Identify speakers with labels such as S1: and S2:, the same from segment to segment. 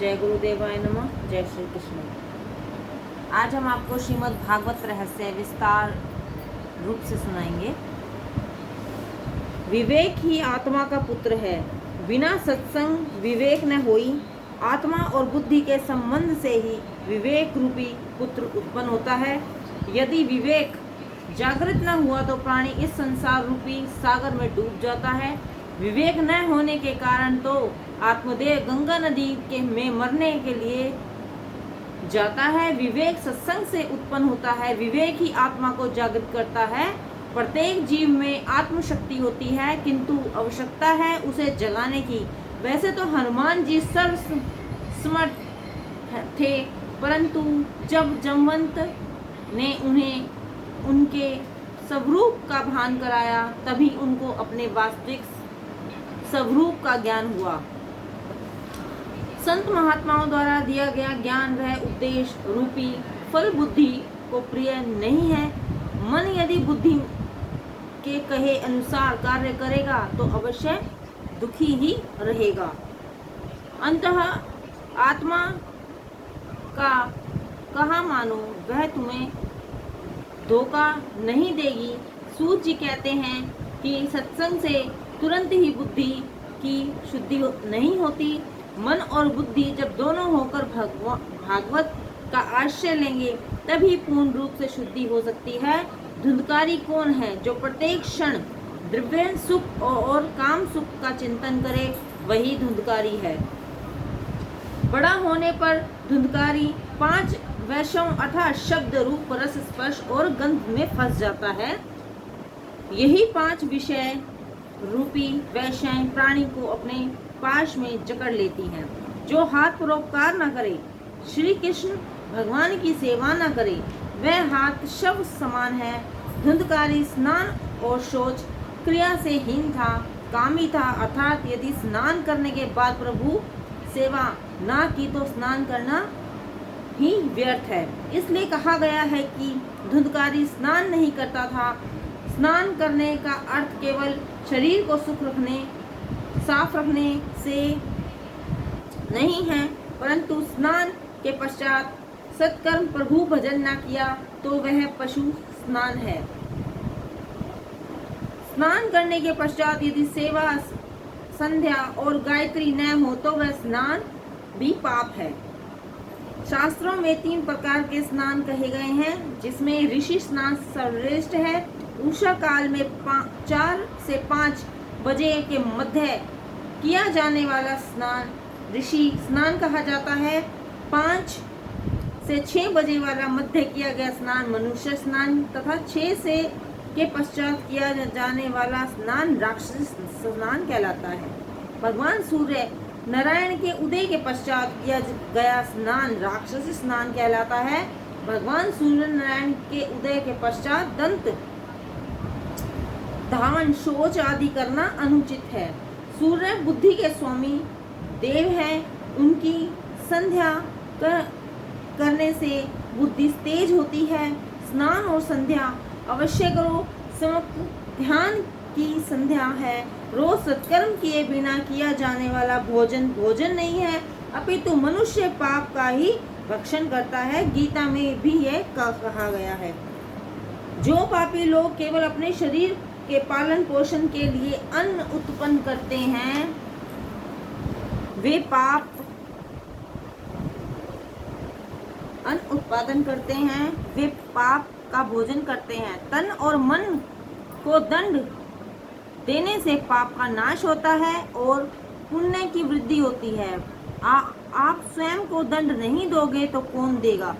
S1: जय गुरुदेवाय नमः। जय श्री कृष्ण। आज हम आपको श्रीमद् भागवत रहस्य विस्तार रूप से सुनाएंगे। विवेक ही आत्मा का पुत्र है, बिना सत्संग विवेक न होई। आत्मा और बुद्धि के संबंध से ही विवेक रूपी पुत्र उत्पन्न होता है। यदि विवेक जागृत न हुआ तो प्राणी इस संसार रूपी सागर में डूब जाता है। विवेक न होने के कारण तो आत्मदेह गंगा नदी के में मरने के लिए जाता है। विवेक सत्संग से उत्पन्न होता है। विवेक ही आत्मा को जागृत करता है। प्रत्येक जीव में आत्मशक्ति होती है, किंतु आवश्यकता है उसे जगाने की। वैसे तो हनुमान जी सर्व समर्थ थे, परंतु जब जमवंत ने उन्हें उनके स्वरूप का भान कराया, तभी उनको अपने वास्तविक स्वरूप का ज्ञान हुआ। संत महात्माओं द्वारा दिया गया ज्ञान वह उपदेश रूपी फल बुद्धि को प्रिय नहीं है। मन यदि बुद्धि के कहे अनुसार कार्य करेगा तो अवश्य दुखी ही रहेगा। अंततः आत्मा का कहा मानो, वह तुम्हें धोखा नहीं देगी। सूत जी कहते हैं कि सत्संग से तुरंत ही बुद्धि की शुद्धि नहीं होती। मन और बुद्धि जब दोनों होकर भागवत का आश्रय लेंगे तभी पूर्ण रूप से शुद्धि हो सकती है। धुंधकारी कौन है? जो प्रत्येक क्षण द्रव्य सुख और काम सुख का चिंतन करे, वही धुंधकारी है। बड़ा होने पर धुंधकारी 5 वैषयों अर्थात शब्द, रूप, रस, स्पर्श और गंध में फंस जाता है। यही 5 विषय रूपी वैषयें प्राणी को अपने पाश में जकड़ लेती हैं। जो हाथ परोपकार न करे, श्री कृष्ण भगवान की सेवा न करे, वह हाथ शव समान है। धुंधकारी स्नान और शौच क्रिया से हीन था, कामी था, अर्थात यदि स्नान करने के बाद प्रभु सेवा ना की तो स्नान करना ही व्यर्थ है। इसलिए कहा गया है कि धुंधकारी स्नान नहीं करता था। स्नान करने का अर्थ केवल शरीर को साफ रखने से नहीं है, परंतु स्नान के पश्चात सत्कर्म प्रभु भजन न किया तो वह पशु स्नान है। स्नान करने के पश्चात यदि सेवा, संध्या और गायत्री न हो तो वह स्नान भी पाप है। शास्त्रों में 3 प्रकार के स्नान कहे गए हैं, जिसमें ऋषि स्नान सर्वश्रेष्ठ है। उषा काल में 4 से 5 बजे के मध्य किया जाने वाला स्नान ऋषि स्नान कहा जाता है। 5 से 6 बजे वाला मध्य किया गया स्नान मनुष्य स्नान तथा 6 से के पश्चात किया जाने वाला स्नान राक्षस स्नान कहलाता है। भगवान सूर्य नारायण के उदय के पश्चात किया गया स्नान राक्षस स्नान कहलाता है। भगवान सूर्य नारायण के उदय के पश्चात दंत धावन, शौच आदि करना अनुचित है। सूर्य बुद्धि के स्वामी देव है। उनकी संध्या करने से बुद्धि तेज होती है। स्नान और संध्या अवश्य करो। ध्यान की संध्या है। रोज सत्कर्म किए बिना किया जाने वाला भोजन नहीं है, अपितु मनुष्य पाप का ही भक्षण करता है। गीता में भी यह कहा गया है। जो पापी लोग केवल अपने शरीर के पालन पोषण के लिए अन्न उत्पन्न करते हैं, वे अन्न उत्पादन करते हैं, वे पाप का भोजन करते हैं। तन और मन को दंड देने से पाप का नाश होता है और पुण्य की वृद्धि होती है। आप स्वयं को दंड नहीं दोगे तो कौन देगा?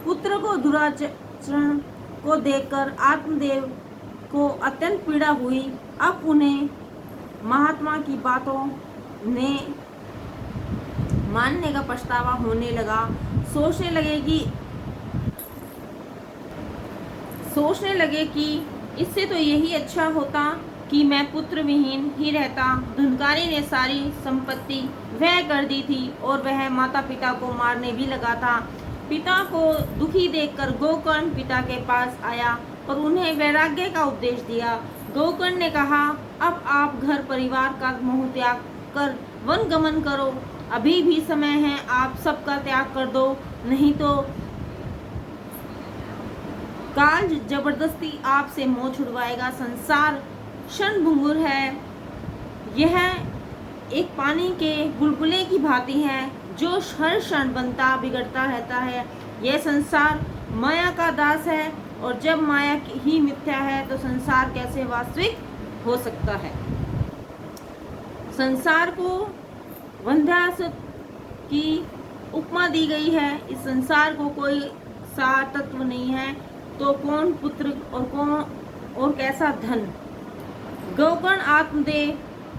S1: पुत्र को दुराचरण को देखकर आत्मदेव को अत्यंत पीड़ा हुई। अब उन्हें महात्मा की बातों ने मानने का पछतावा होने लगा। सोचने लगे कि इससे तो यही अच्छा होता कि मैं पुत्र विहीन ही रहता। धुंधकारी ने सारी संपत्ति व्यय कर दी थी और वह माता पिता को मारने भी लगा था। पिता को दुखी देखकर गोकर्ण पिता के पास आया और उन्हें वैराग्य का उपदेश दिया। गोकर्ण ने कहा, अब आप घर परिवार का मोह त्याग कर वन गमन करो। अभी भी समय है, आप सबका त्याग कर दो, नहीं तो काल जबरदस्ती आपसे मोह छुड़वाएगा। संसार क्षणभंगुर है, यह एक पानी के बुलबुले की भांति है जो हर क्षण बनता बिगड़ता रहता है। यह संसार माया का दास है, और जब माया ही मिथ्या है तो संसार कैसे वास्तविक हो सकता है। संसार को वंध्यासुर की उपमा दी गई है। इस संसार को कोई सार तत्व नहीं है, तो कौन पुत्र और कैसा धन। गौकर्ण आत्मदेव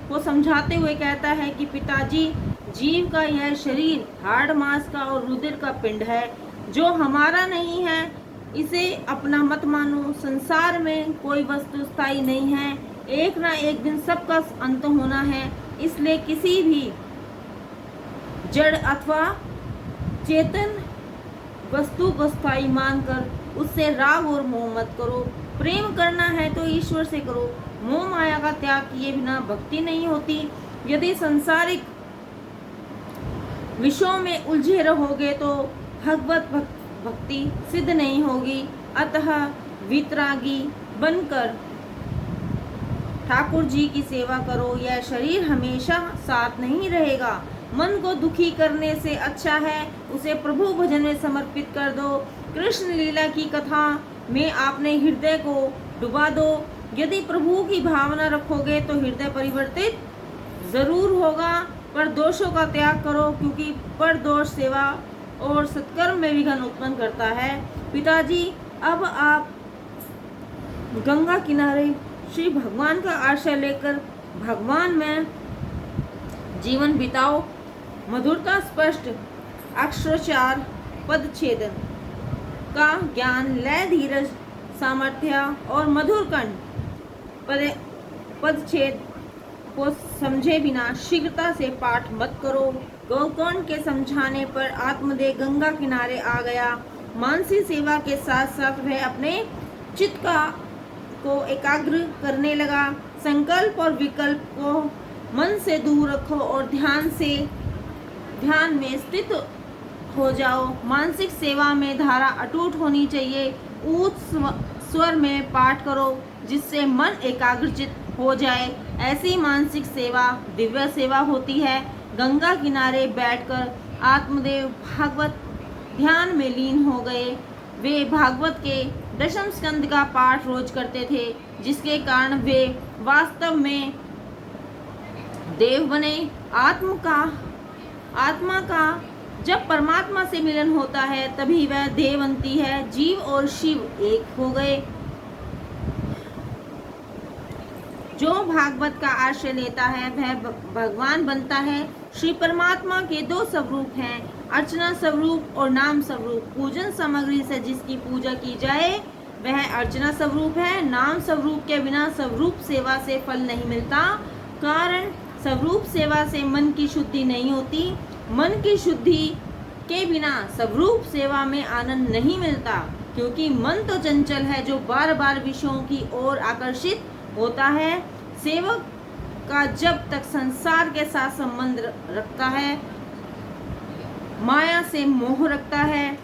S1: को समझाते हुए कहता है कि पिताजी, जीव का यह शरीर हाड़ मांस का और रुधिर का पिंड है, जो हमारा नहीं है। इसे अपना मत मानो। संसार में कोई वस्तु स्थायी नहीं है, एक ना एक दिन सबका अंत होना है। इसलिए किसी भी जड़ अथवा चेतन वस्तु को स्थायी मानकर उससे राग और मोह मत करो। प्रेम करना है तो ईश्वर से करो। मोह माया का त्याग किए बिना भक्ति नहीं होती। यदि सांसारिक विषयों में उलझे रहोगे तो भगवत भक्ति सिद्ध नहीं होगी। अतः वितरागी बनकर ठाकुर जी की सेवा करो। यह शरीर हमेशा साथ नहीं रहेगा। मन को दुखी करने से अच्छा है उसे प्रभु भजन में समर्पित कर दो। कृष्ण लीला की कथा में आपने हृदय को डुबा दो। यदि प्रभु की भावना रखोगे तो हृदय परिवर्तित जरूर होगा। पर दोषों का त्याग करो, क्योंकि पर दोष सेवा और सत्कर्म में विघ्न उत्पन्न करता है। पिताजी, अब आप गंगा किनारे श्री भगवान का आश्रय लेकर भगवान में जीवन बिताओ। मधुरता स्पष्ट अक्षरोच्चार पदच्छेदन का ज्ञान, लय धीरज सामर्थ्य और मधुर कंठ पदच्छेद को समझे बिना शीघ्रता से पाठ मत करो। गौकर्ण के समझाने पर आत्मदेव गंगा किनारे आ गया। मानसिक सेवा के साथ साथ वह अपने चित्त को एकाग्र करने लगा। संकल्प और विकल्प को मन से दूर रखो और ध्यान में स्थित हो जाओ। मानसिक सेवा में धारा अटूट होनी चाहिए। उच्च स्वर में पाठ करो जिससे मन एकाग्रचित हो जाए। ऐसी मानसिक सेवा दिव्य सेवा होती है। गंगा किनारे बैठकर आत्मदेव भागवत ध्यान में लीन हो गए। वे भागवत के दशम स्कंद का पाठ रोज करते थे, जिसके कारण वे वास्तव में देव बने। आत्मा का जब परमात्मा से मिलन होता है तभी वह देव बनती है। जीव और शिव एक हो गए। जो भागवत का आश्रय लेता है वह भगवान बनता है। श्री परमात्मा के दो स्वरूप हैं, अर्चना स्वरूप और नाम स्वरूप। पूजन सामग्री से जिसकी पूजा की जाए वह अर्चना स्वरूप है। नाम स्वरूप के बिना स्वरूप सेवा से फल नहीं मिलता। कारण स्वरूप सेवा से मन की शुद्धि नहीं होती। मन की शुद्धि के बिना स्वरूप सेवा में आनंद नहीं मिलता, क्योंकि मन तो चंचल है जो बार बार विषयों की ओर आकर्षित होता है। सेवक का जब तक संसार के साथ संबंध रखता है, माया से मोह रखता है,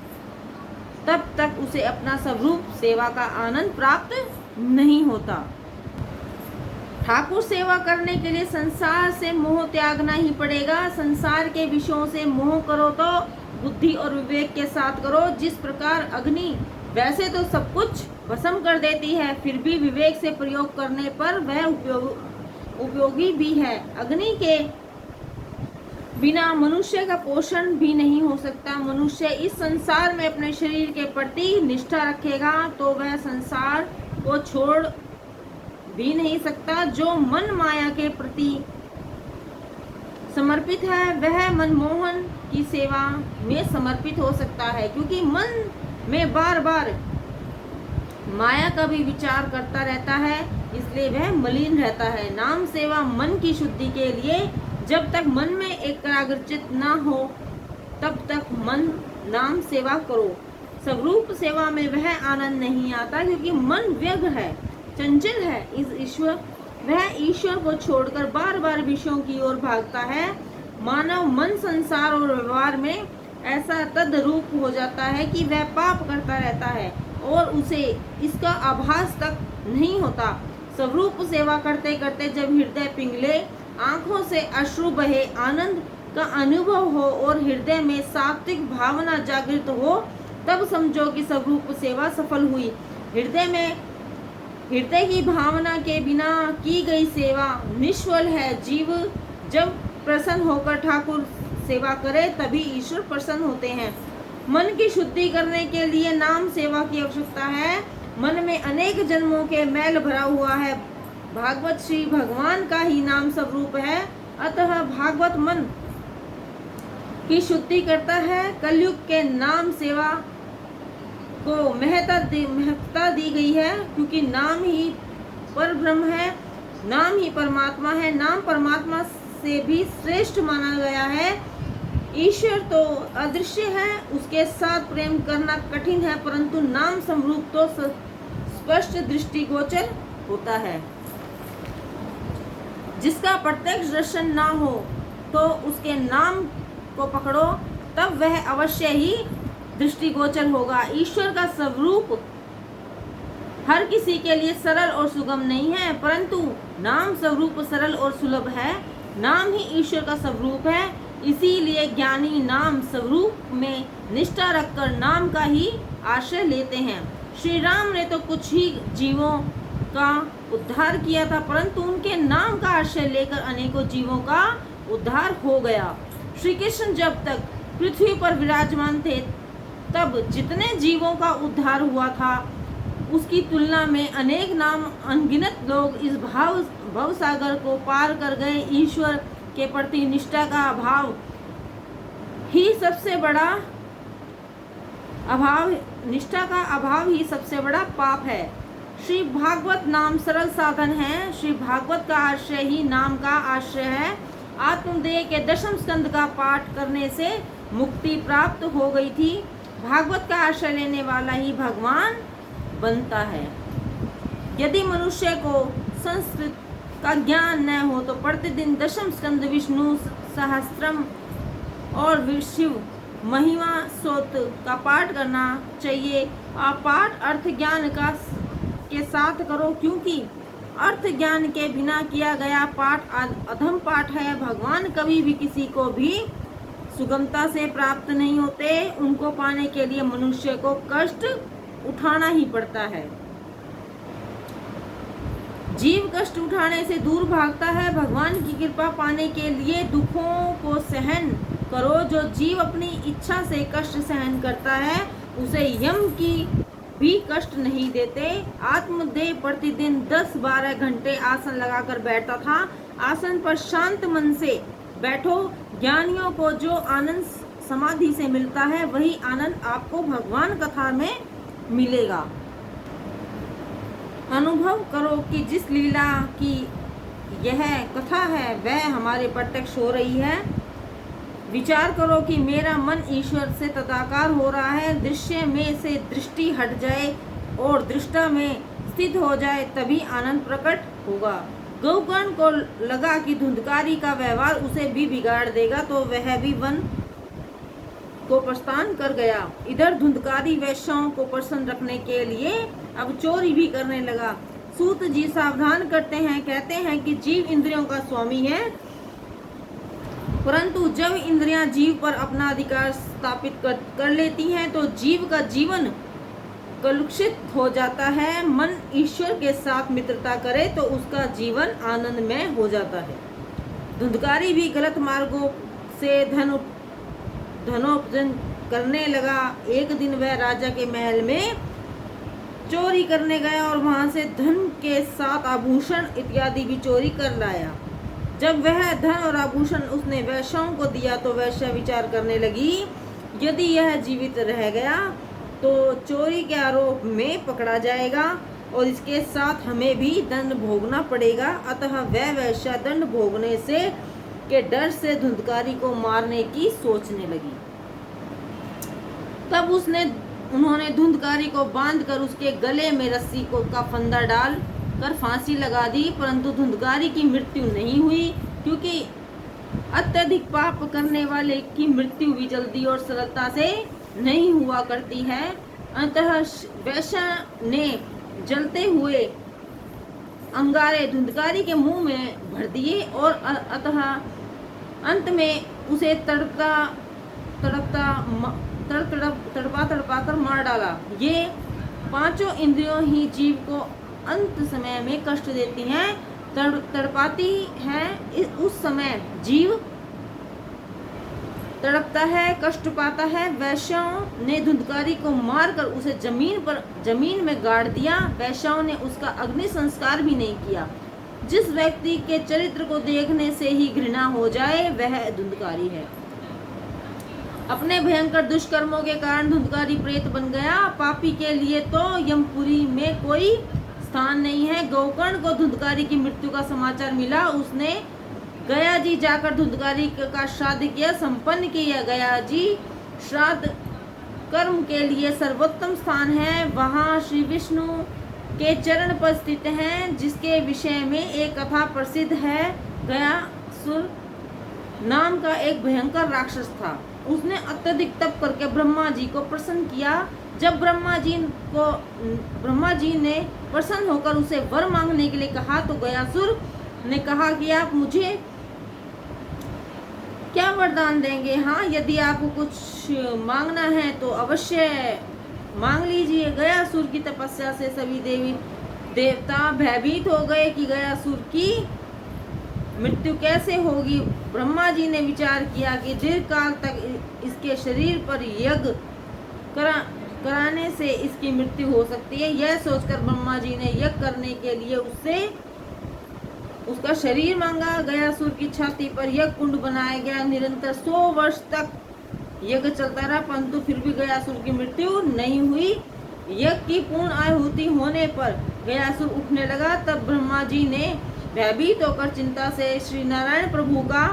S1: तब तक उसे अपना स्वरूप सेवा का आनंद प्राप्त नहीं होता। ठाकुर सेवा करने के लिए संसार से मोह त्यागना ही पड़ेगा। संसार के विषयों से मोह करो तो बुद्धि और विवेक के साथ करो। जिस प्रकार अग्नि वैसे तो सब कुछ भस्म कर देती है, फिर भी विवेक से प्रयोग करने पर वह उपयोगी भी है। अग्नि के बिना मनुष्य का पोषण भी नहीं हो सकता। मनुष्य इस संसार में अपने शरीर के प्रति निष्ठा रखेगा तो वह संसार को छोड़ भी नहीं सकता। जो मन माया के प्रति समर्पित है वह मनमोहन की सेवा में समर्पित हो सकता है, क्योंकि मन में बार बार माया का भी विचार करता रहता है, इसलिए वह मलिन रहता है। नाम सेवा मन की शुद्धि के लिए, जब तक मन में एकाग्रचित ना हो तब तक मन नाम सेवा करो। स्वरूप सेवा में वह आनंद नहीं आता, क्योंकि मन व्यग्र है, चंचल है। वह ईश्वर को छोड़कर बार बार विषयों की ओर भागता है। मानव मन, संसार और व्यवहार में ऐसा तद्रूप हो जाता है कि वह पाप करता रहता है और उसे इसका आभास तक नहीं होता। स्वरूप सेवा करते करते जब हृदय पिघले, आंखों से अश्रु बहे, आनंद का अनुभव हो और हृदय में सात्विक भावना जागृत हो, तब समझो कि स्वरूप सेवा सफल हुई। हृदय की भावना के बिना की गई सेवा निष्फल है। जीव जब प्रसन्न होकर ठाकुर सेवा करे तभी ईश्वर प्रसन्न होते हैं। मन की शुद्धि करने के लिए नाम सेवा की आवश्यकता है। मन में अनेक जन्मों के मैल भरा हुआ है। भागवत श्री भगवान का ही नाम स्वरूप है, अतः भागवत मन की शुद्धि करता है। कलयुग के नाम सेवा को महत्ता दी गई है, क्योंकि नाम ही परब्रह्म है, नाम ही परमात्मा है। नाम परमात्मा से भी श्रेष्ठ माना गया है। ईश्वर तो अदृश्य है, उसके साथ प्रेम करना कठिन है, परंतु नाम स्वरूप तो स्पष्ट दृष्टिगोचर होता है। जिसका प्रत्यक्ष दर्शन ना हो तो उसके नाम को पकड़ो, तब वह अवश्य ही दृष्टिगोचर होगा। ईश्वर का स्वरूप हर किसी के लिए सरल और सुगम नहीं है, परंतु नाम स्वरूप सरल और सुलभ है। नाम ही ईश्वर का स्वरूप है, इसीलिए ज्ञानी नाम स्वरूप में निष्ठा रखकर नाम का ही आश्रय लेते हैं। श्री राम ने तो कुछ ही जीवों का उद्धार किया था, परंतु उनके नाम का आश्रय लेकर अनेकों जीवों का उद्धार हो गया। श्री कृष्ण जब तक पृथ्वी पर विराजमान थे, तब जितने जीवों का उद्धार हुआ था, उसकी तुलना में अनेक नाम अनगिनत लोग इस भव सागर को पार कर गए। ईश्वर के प्रति निष्ठा का अभाव ही सबसे बड़ा निष्ठा का अभाव ही सबसे बड़ा पाप है। श्री भागवत नाम सरल साधन है। श्री भागवत का आश्रय ही नाम का आश्रय है। आत्मदेह के दशम स्कंद का पाठ करने से मुक्ति प्राप्त हो गई थी। भागवत का आश्रय लेने वाला ही भगवान बनता है। यदि मनुष्य को संस्कृत का ज्ञान न हो तो प्रतिदिन दशम स्कंद, विष्णु सहस्त्रम और शिव महिमा स्तोत्र का पाठ करना चाहिए। आप पाठ अर्थ ज्ञान के साथ करो, क्योंकि अर्थ ज्ञान के बिना किया गया पाठ अधम पाठ है। भगवान कभी भी किसी को भी सुगमता से प्राप्त नहीं होते। उनको पाने के लिए मनुष्य को कष्ट उठाना ही पड़ता है। जीव कष्ट उठाने से दूर भागता है। भगवान की कृपा पाने के लिए दुखों को सहन करो। जो जीव अपनी इच्छा से कष्ट सहन करता है, उसे यम की भी कष्ट नहीं देते। आत्मदेह प्रतिदिन 10-12 घंटे आसन लगाकर बैठता था। आसन पर शांत मन से बैठो। ज्ञानियों को जो आनंद समाधि से मिलता है, वही आनंद आपको भगवान कथा में मिलेगा। अनुभव करो कि जिस लीला की यह कथा है, वह हमारे प्रत्यक्ष हो रही है। विचार करो कि मेरा मन ईश्वर से तदाकार हो रहा है। दृश्य में से दृष्टि हट जाए और दृष्टा में स्थित हो जाए, तभी आनंद प्रकट होगा। गौकर्ण को लगा कि धुंधकारी का व्यवहार उसे भी बिगाड़ देगा, तो वह भी वन को प्रस्थान कर गया। इधर धुंधकारी वैश्यों को प्रसन्न रखने के लिए अब चोरी भी करने लगा। सूत जी सावधान करते हैं, कहते हैं कि जीव इंद्रियों का स्वामी है, परंतु जब इंद्रियां जीव पर अपना अधिकार स्थापित कर लेती हैं, तो जीव का जीवन कलुषित हो जाता है। मन ईश्वर के साथ मित्रता करे तो उसका जीवन आनंदमय हो जाता है। धुंधकारी भी गलत मार्गों से धनोपार्जन करने लगा। एक दिन वह राजा के महल में चोरी करने गया और वहां से धन के साथ आभूषण इत्यादि भी चोरी कर लाया। जब वह धन और आभूषण उसने वैश्याओं को दिया, तो वैश्या विचार करने लगी, यदि यह जीवित रह गया तो चोरी के आरोप में पकड़ा जाएगा और इसके साथ हमें भी दंड भोगना पड़ेगा। अतः वह वैश्या दंड भोगने से के डर से धुंधकारी को मारने की सोचने लगी। तब उन्होंने धुंधकारी को बांधकर उसके गले में रस्सी का फंदा डाल कर फांसी लगा दी, परंतु धुंधकारी की मृत्यु नहीं हुई, क्योंकि अत्यधिक पाप करने वाले की मृत्यु भी जल्दी और सरलता से नहीं हुआ करती है। अतः वैश्य ने जलते हुए अंगारे धुंधकारी के मुंह में भर दिए और अतः अंत में उसे तड़पा कर मार डाला। ये पांचों इंद्रियों ही जीव को अंत समय में कष्ट देती हैं, तड़पाती है। उस समय जीव तड़पता है, कष्ट पाता है। वैश्यों ने धुंधकारी को मारकर उसे जमीन में गाड़ दिया। वैश्यों ने उसका अग्नि संस्कार भी नहीं किया। जिस व्यक्ति के चरित्र को देखने से ही घृणा हो जाए वह धुंधकारी है। अपने भयंकर दुष्कर्मों के कारण धुंधकारी प्रेत बन गया। पापी के लिए तो यमपुरी में कोई स्थान नहीं है। गोकर्ण को धुंधकारी की मृत्यु का समाचार मिला। उसने गया जी जाकर धुंधकारी का श्राद्ध किया, संपन्न किया। गया जी श्राद्ध कर्म के लिए सर्वोत्तम स्थान है। वहाँ श्री विष्णु के चरण पर स्थित हैं, जिसके विषय में एक कथा प्रसिद्ध है। गयासुर नाम का एक भयंकर राक्षस था। उसने अत्यधिक तप करके ब्रह्मा जी को प्रसन्न किया। जब ब्रह्मा जी ने प्रसन्न होकर उसे वर मांगने के लिए कहा तो गयासुर ने कहा कि आप मुझे क्या वरदान देंगे? हाँ, यदि आपको कुछ मांगना है तो अवश्य मांग लीजिए। गयासुर की तपस्या से सभी देवी देवता भयभीत हो गए कि गयासुर की मृत्यु कैसे होगी। ब्रह्मा जी ने विचार किया कि दीर्घ काल तक इसके शरीर पर यज्ञ कराने से इसकी मृत्यु हो सकती है। यह सोचकर ब्रह्मा जी ने यज्ञ करने के लिए उसका शरीर मांगा। गयासुर की छाती पर यज्ञ कुंड बनाया गया। निरंतर 100 वर्ष तक यज्ञ चलता रहा, परंतु फिर भी गयासुर की मृत्यु नहीं हुई। यज्ञ की पूर्ण आहुति होने पर गयासुर उठने लगा। तब ब्रह्मा जी ने भयभीत होकर चिंता से श्री नारायण प्रभु का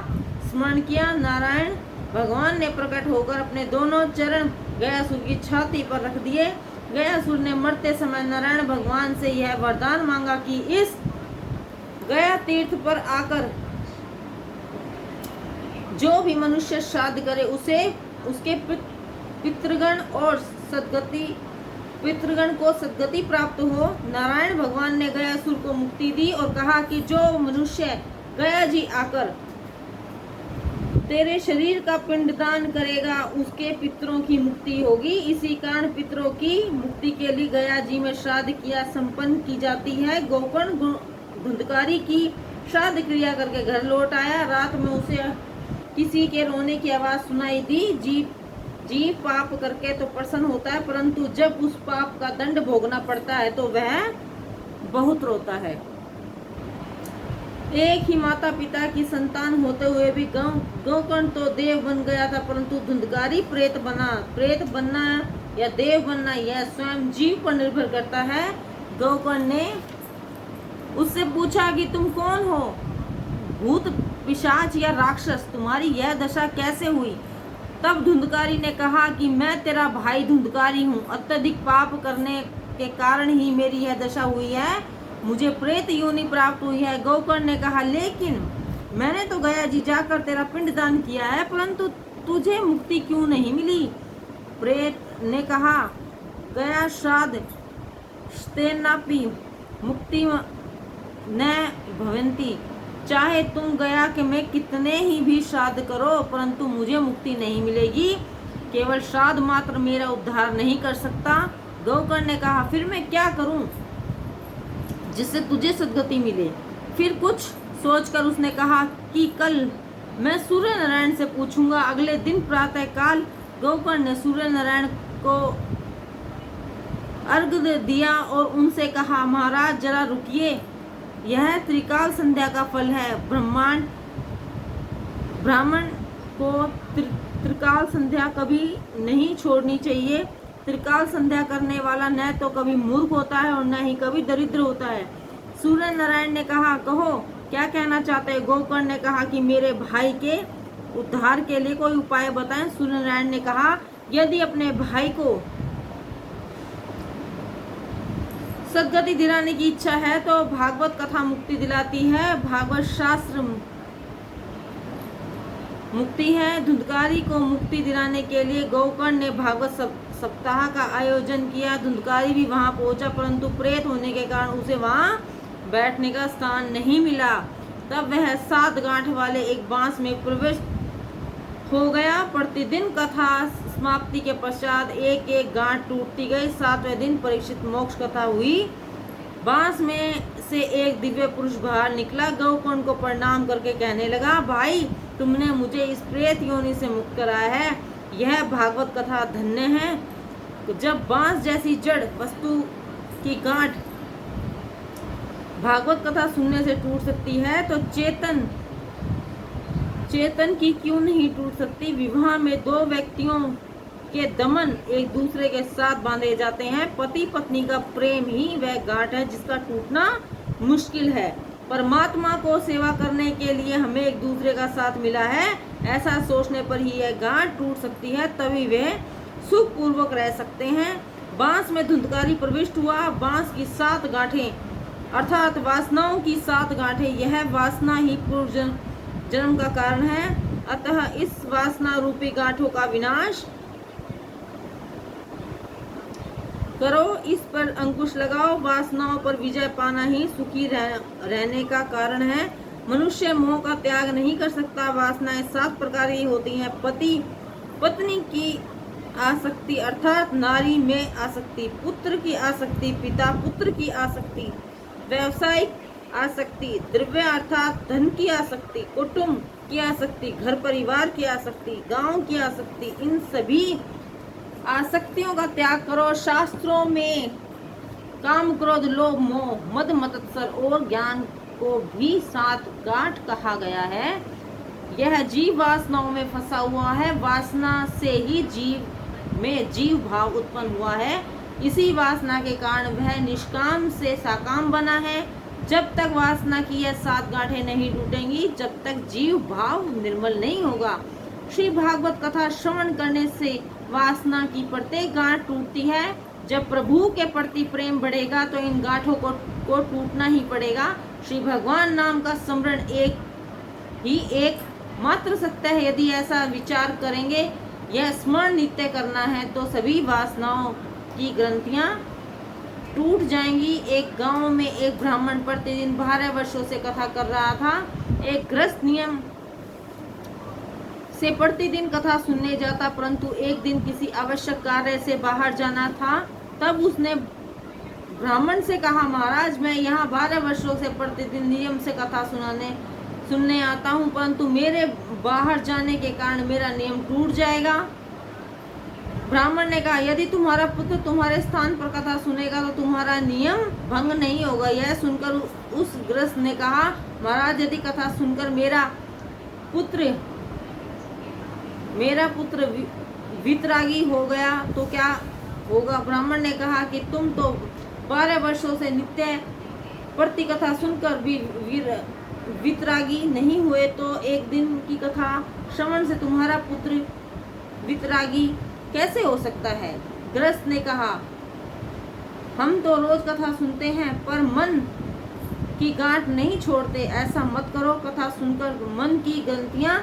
S1: स्मरण किया। नारायण भगवान ने प्रकट होकर अपने दोनों चरण गयासुर की छाती पर रख दिए। गयासुर ने मरते समय नारायण भगवान से यह वरदान मांगा कि इस गया तीर्थ पर आकर जो भी मनुष्य श्राद्ध करे उसे उसके पितृगण को सद्गति प्राप्त हो। नारायण भगवान ने गयासुर को मुक्ति दी और कहा कि जो मनुष्य गया जी आकर तेरे शरीर का पिंडदान करेगा उसके पितरों की मुक्ति होगी। इसी कारण पितरों की मुक्ति के लिए गया जी में श्राद्ध क्रिया संपन्न की जाती है। गोकर्ण धुंधकारी की श्राद्ध क्रिया करके घर लौट आया। रात में उसे किसी के रोने की आवाज सुनाई दी। जीव पाप करके तो प्रसन्न होता है, परंतु जब उस पाप का दंड भोगना पड़ता है तो वह बहुत रोता है। एक ही माता पिता की संतान होते हुए भी गोकर्ण तो देव बन गया था, परंतु धुंधकारी प्रेत बना। प्रेत बनना या देव बनना यह स्वयं जीव पर निर्भर करता है। गोकर्ण ने उससे पूछा कि तुम कौन हो? भूत, पिशाच या राक्षस? तुम्हारी यह दशा कैसे हुई? तब धुंधकारी ने कहा कि मैं तेरा भाई धुंधकारी हूँ। अत्यधिक पाप करने के कारण ही मेरी यह दशा हुई है। मुझे प्रेत योनि प्राप्त हुई है। गोकर्ण ने कहा, लेकिन मैंने तो गया जी जाकर तेरा पिंडदान किया है, परंतु तुझे मुक्ति क्यों नहीं मिली? प्रेत ने कहा, गया श्राद्ध स्तेनापि मुक्ति न भवंती। चाहे तुम गया कि मैं कितने ही भी श्राद्ध करो, परंतु मुझे मुक्ति नहीं मिलेगी। केवल श्राद्ध मात्र मेरा उद्धार नहीं कर सकता। गोकर्ण ने कहा, फिर मैं क्या करूं जिससे तुझे सद्गति मिले? फिर कुछ सोचकर उसने कहा कि कल मैं सूर्य नारायण से पूछूंगा। अगले दिन प्रातः काल गोकर्ण ने सूर्य नारायण को अर्घ्य दिया और उनसे कहा, महाराज जरा रुकिए, यह त्रिकाल संध्या का फल है। ब्राह्मण को त्रिकाल संध्या कभी नहीं छोड़नी चाहिए। त्रिकाल संध्या करने वाला न तो कभी मूर्ख होता है और न ही कभी दरिद्र होता है। सूर्य नारायण ने कहा, कहो क्या कहना चाहते हैं? गोकर्ण ने कहा कि मेरे भाई के उद्धार के लिए कोई उपाय बताएं। सूर्य नारायण ने कहा, यदि अपने भाई को सद्गति दिलाने की इच्छा है तो भागवत कथा मुक्ति दिलाती है। भागवत शास्त्र मुक्ति है। धुंधकारी को मुक्ति दिलाने के लिए गोकर्ण ने भागवत सप्ताह का आयोजन किया। धुंधकारी भी वहां पहुंचा, परंतु प्रेत होने के कारण उसे वहां बैठने का स्थान नहीं मिला। तब वह 7 गांठ वाले एक बांस में प्रविष्ट हो गया। प्रतिदिन कथा समाप्ति के पश्चात एक एक गांठ टूटती गई। 7वें दिन परीक्षित मोक्ष कथा हुई। बांस में से एक दिव्य पुरुष बाहर निकला, गोकर्ण को प्रणाम करके कहने लगा, भाई तुमने मुझे इस प्रेत योनि से मुक्त कराया है। यह भागवत कथा धन्य है। जब बांस जैसी जड़ वस्तु की गांठ भागवत कथा सुनने से टूट सकती है, तो चेतन की क्यों नहीं टूट सकती। विवाह में 2 व्यक्तियों के दमन एक दूसरे के साथ बांधे जाते हैं। पति पत्नी का प्रेम ही वह गांठ है जिसका टूटना मुश्किल है। परमात्मा को सेवा करने के लिए हमें एक दूसरे का साथ मिला है, ऐसा सोचने पर ही यह गांठ टूट सकती है, तभी वे सुख पूर्वक रह सकते हैं। बांस में धुंधकारी प्रविष्ट हुआ। बांस की 7 गांठें अर्थात वासनाओं की 7 गांठें, यह वासना ही पूर्व जन्म का कारण है। अतः इस वासना रूपी गांठों का विनाश करो, इस पर अंकुश लगाओ। वासनाओं पर विजय पाना ही सुखी रहने का कारण है। मनुष्य मोह का त्याग नहीं कर सकता। वासनाएं 7 प्रकार की होती हैं। पति पत्नी की आसक्ति अर्थात नारी में आसक्ति, पुत्र की आसक्ति, पिता पुत्र की आसक्ति, व्यवसायिक आसक्ति, द्रव्य अर्थात धन की आसक्ति, कुटुंब की आसक्ति, घर परिवार की आसक्ति, गांव की आसक्ति। इन सभी आसक्तियों का त्याग करो। शास्त्रों में काम क्रोध लोभ मोह मद मत्सर और ज्ञान को भी 7 गांठ कहा गया है। यह जीव वासनाओं में फंसा हुआ है। वासना से ही जीव में जीव भाव उत्पन्न हुआ है। इसी वासना के कारण वह निष्काम से साकाम बना है। जब तक वासना की यह 7 गांठें नहीं टूटेंगी, जब तक जीव भाव निर्मल नहीं होगा। श्री भागवत कथा श्रवण करने से वासना की प्रत्येक गांठ टूटती है। जब प्रभु के प्रति प्रेम बढ़ेगा तो इन गांठों को टूटना ही पड़ेगा। श्री भगवान नाम का स्मरण एक मात्र सत्य है। यदि ऐसा विचार करेंगे, यह स्मरण नित्य करना है, तो सभी वासनाओं की ग्रंथियां टूट जाएंगी। एक गांव में एक ब्राह्मण प्रतिदिन 12 वर्षों से कथा कर रहा था। एक गृहस्थ नियम से प्रतिदिन कथा सुनने जाता, परंतु एक दिन किसी आवश्यक कार्य से बाहर जाना था। तब उसने ब्राह्मण से कहा, महाराज मैं यहाँ 12 वर्षों से प्रतिदिन नियम से कथा सुनने आता हूँ, परंतु मेरे बाहर जाने के कारण मेरा नियम टूट जाएगा। ब्राह्मण ने कहा, यदि तुम्हारा पुत्र तुम्हारे स्थान पर कथा सुनेगा तो तुम्हारा नियम भंग नहीं होगा। यह सुनकर उस गृहस्थ ने कहा, महाराज यदि कथा सुनकर मेरा पुत्र वितरागी हो गया तो क्या होगा। ब्राह्मण ने कहा कि तुम तो 12 वर्षों से नित्य प्रति कथा सुनकर भी वितरागी नहीं हुए, तो एक दिन की कथा श्रवण से तुम्हारा पुत्र वितरागी कैसे हो सकता है। गृहस्थ ने कहा, हम तो रोज कथा सुनते हैं पर मन की गांठ नहीं छोड़ते। ऐसा मत करो, कथा सुनकर मन की ग्रंथियां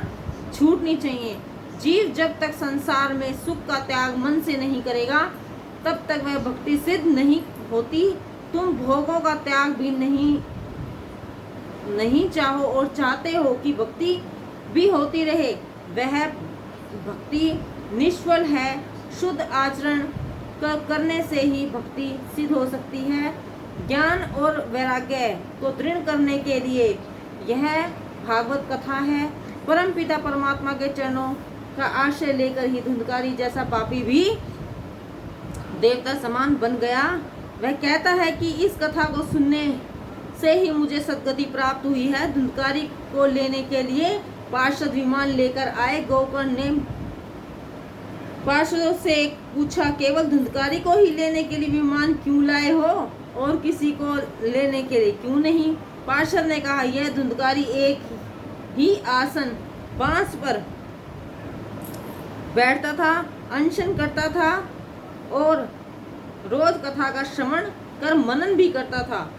S1: छूटनी चाहिए। जीव जब तक संसार में सुख का त्याग मन से नहीं करेगा, तब तक वह भक्ति सिद्ध नहीं होती। तुम भोगों का त्याग भी नहीं चाहो और चाहते हो कि भक्ति भी होती रहे, वह भक्ति निष्फल है। शुद्ध आचरण करने से ही भक्ति सिद्ध हो सकती है। ज्ञान और वैराग्य को दृढ़ करने के लिए यह भागवत कथा है। परमपिता परमात्मा के चरणों का आश्रय लेकर ही धुंधकारी जैसा पापी भी देवता समान बन गया। वह कहता है कि इस कथा को सुनने से ही मुझे सद्गति प्राप्त हुई है। धुंधकारी को लेने के लिए पार्षद विमान लेकर आए। गोकर्ण ने पार्षदों से पूछा, केवल धुंधकारी को ही लेने के लिए विमान क्यों लाए हो और किसी को लेने के लिए क्यों नहीं। पार्षद ने कहा, यह धुंधकारी एक ही आसन बांस पर बैठता था, अनशन करता था और रोज कथा का श्रवण कर मनन भी करता था।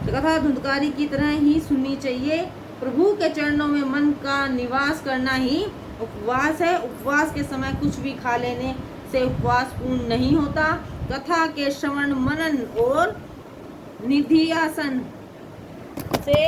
S1: कथा धुंधकारी की तरह ही सुननी चाहिए। प्रभु के चरणों में मन का निवास करना ही उपवास है। उपवास के समय कुछ भी खा लेने से उपवास पूर्ण नहीं होता। कथा के श्रवण मनन और निधिध्यासन से